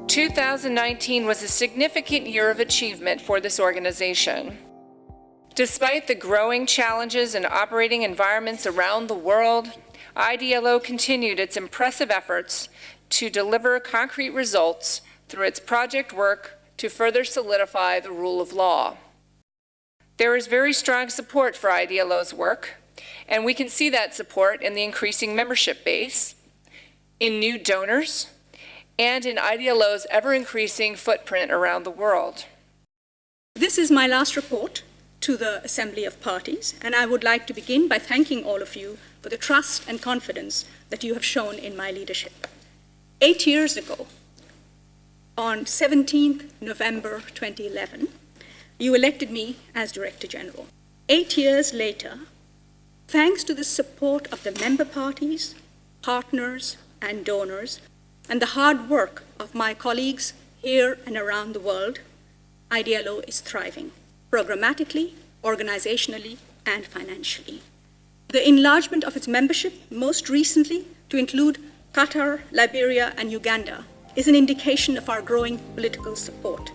2019 was a significant year of achievement for this organization. Despite the growing challenges and operating environments around the world, IDLO continued its impressive efforts to deliver concrete results through its project work to further solidify the rule of law. There is very strong support for IDLO's work, and we can see that support in the increasing membership base, in new donors, and in IDLO's ever-increasing footprint around the world. This is my last report to the Assembly of Parties, and I would like to begin by thanking all of you for the trust and confidence that you have shown in my leadership. 8 years ago, on 17th November 2011, you elected me as Director General. 8 years later, thanks to the support of the member parties, partners, and donors, and the hard work of my colleagues here and around the world, IDLO is thriving, programmatically, organizationally, and financially. The enlargement of its membership, most recently to include Qatar, Liberia, and Uganda, is an indication of our growing political support.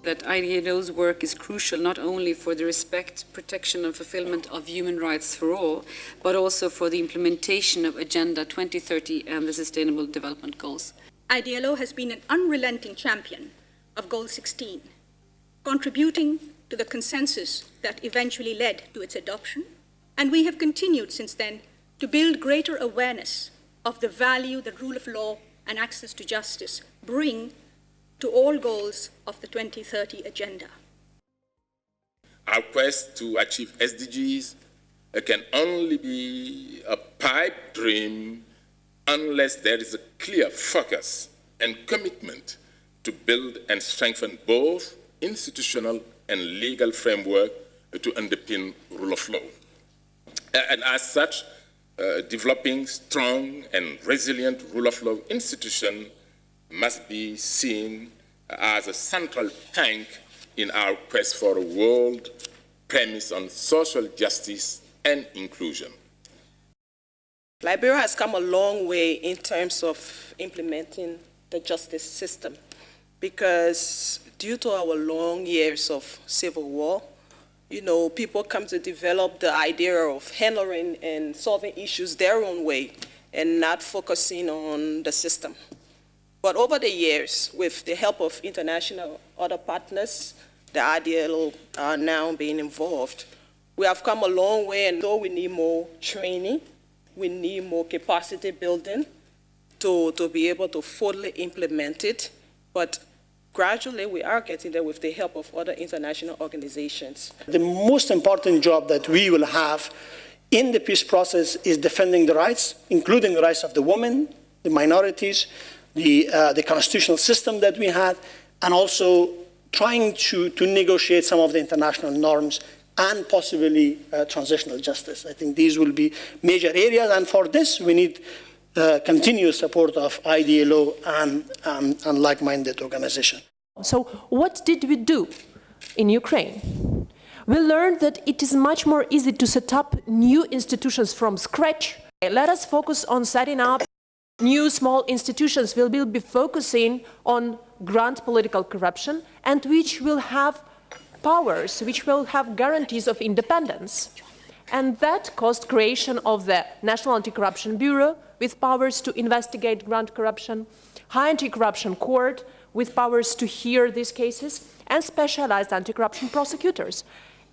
That IDLO's work is crucial not only for the respect, protection, and fulfillment of human rights for all, but also for the implementation of Agenda 2030 and the Sustainable Development Goals. IDLO has been an unrelenting champion of Goal 16, contributing to the consensus that eventually led to its adoption, and we have continued since then to build greater awareness of the value that rule of law and access to justice bring to all goals of the 2030 Agenda. Our quest to achieve SDGs can only be a pipe dream unless there is a clear focus and commitment to build and strengthen both institutional and legal framework to underpin rule of law. And as such, developing strong and resilient rule of law institutions must be seen as a central plank in our quest for a world premised on social justice and inclusion. Liberia has come a long way in terms of implementing the justice system because due to our long years of civil war, people come to develop the idea of handling and solving issues their own way and not focusing on the system. But over the years, with the help of international other partners, the IDLO are now being involved. We have come a long way, and though we need more training, we need more capacity building to be able to fully implement it. But gradually, we are getting there with the help of other international organizations. The most important job that we will have in the peace process is defending the rights, including the rights of the women, the minorities, the constitutional system that we had, and also trying to negotiate some of the international norms and possibly transitional justice. I think these will be major areas, and for this we need continuous support of IDLO and like-minded organizations. So what did we do in Ukraine? We learned that it is much more easy to set up new institutions from scratch. Let us focus on setting up new small institutions. We will be focusing on ground political corruption and which will have powers, which will have guarantees of independence. And that caused creation of the National Anti-Corruption Bureau with powers to investigate ground corruption, High Anti-Corruption Court with powers to hear these cases, and specialized anti-corruption prosecutors.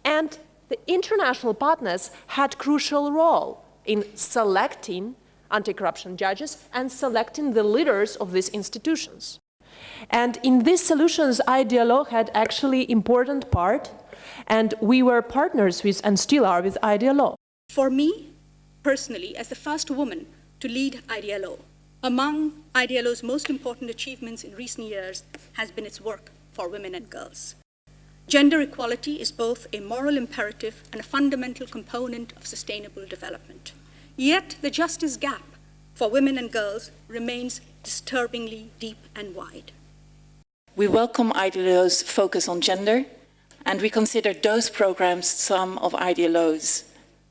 And the international partners had a crucial role in selecting anti-corruption judges and selecting the leaders of these institutions. And in these solutions, IDLO had actually important part, and we were partners with, and still are, with IDLO. For me, personally, as the first woman to lead IDLO, among IDLO's most important achievements in recent years has been its work for women and girls. Gender equality is both a moral imperative and a fundamental component of sustainable development. Yet the justice gap for women and girls remains disturbingly deep and wide. We welcome IDLO's focus on gender and we consider those programs some of IDLO's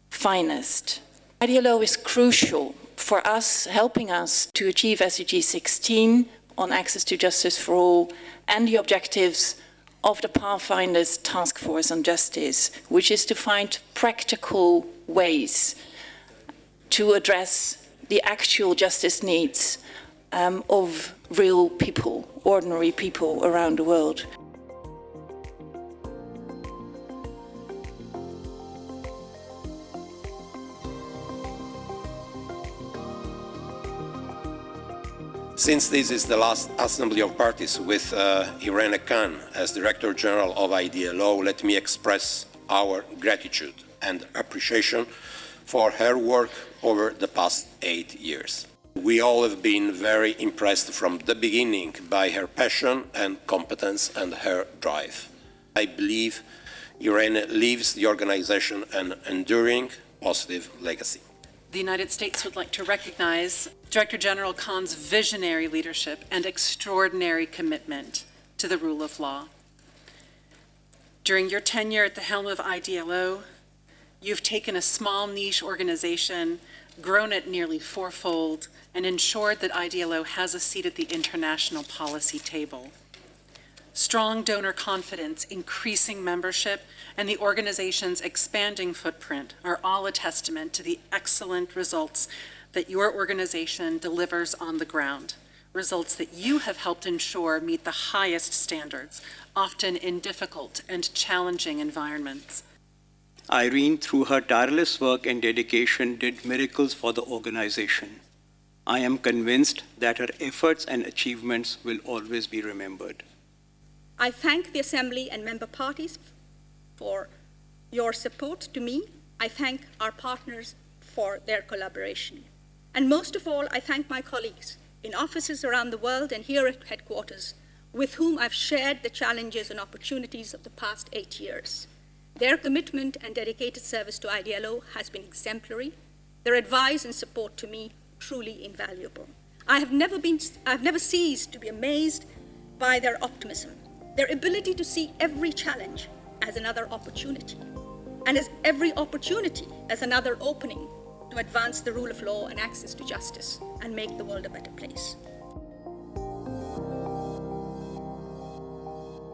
finest. IDLO is crucial for us, helping us to achieve SDG 16 on access to justice for all and the objectives of the Pathfinder's Task Force on Justice, which is to find practical ways to address the actual justice needs of real people, ordinary people around the world. Since this is the last Assembly of Parties with Irene Khan as Director General of IDLO, let me express our gratitude and appreciation for her work over the past 8 years. We all have been very impressed from the beginning by her passion and competence and her drive. I believe Irene leaves the organization an enduring, positive legacy. The United States would like to recognize Director General Khan's visionary leadership and extraordinary commitment to the rule of law. During your tenure at the helm of IDLO, you've taken a small niche organization, grown it nearly fourfold, and ensured that IDLO has a seat at the international policy table. Strong donor confidence, increasing membership, and the organization's expanding footprint are all a testament to the excellent results that your organization delivers on the ground, results that you have helped ensure meet the highest standards, often in difficult and challenging environments. Irene, through her tireless work and dedication, did miracles for the organization. I am convinced that her efforts and achievements will always be remembered. I thank the Assembly and member parties for your support to me. I thank our partners for their collaboration. And most of all, I thank my colleagues in offices around the world and here at headquarters, with whom I've shared the challenges and opportunities of the past 8 years. Their commitment and dedicated service to IDLO has been exemplary. Their advice and support to me truly invaluable. I've never ceased to be amazed by their optimism, their ability to see every challenge as another opportunity, and as every opportunity as another opening to advance the rule of law and access to justice and make the world a better place.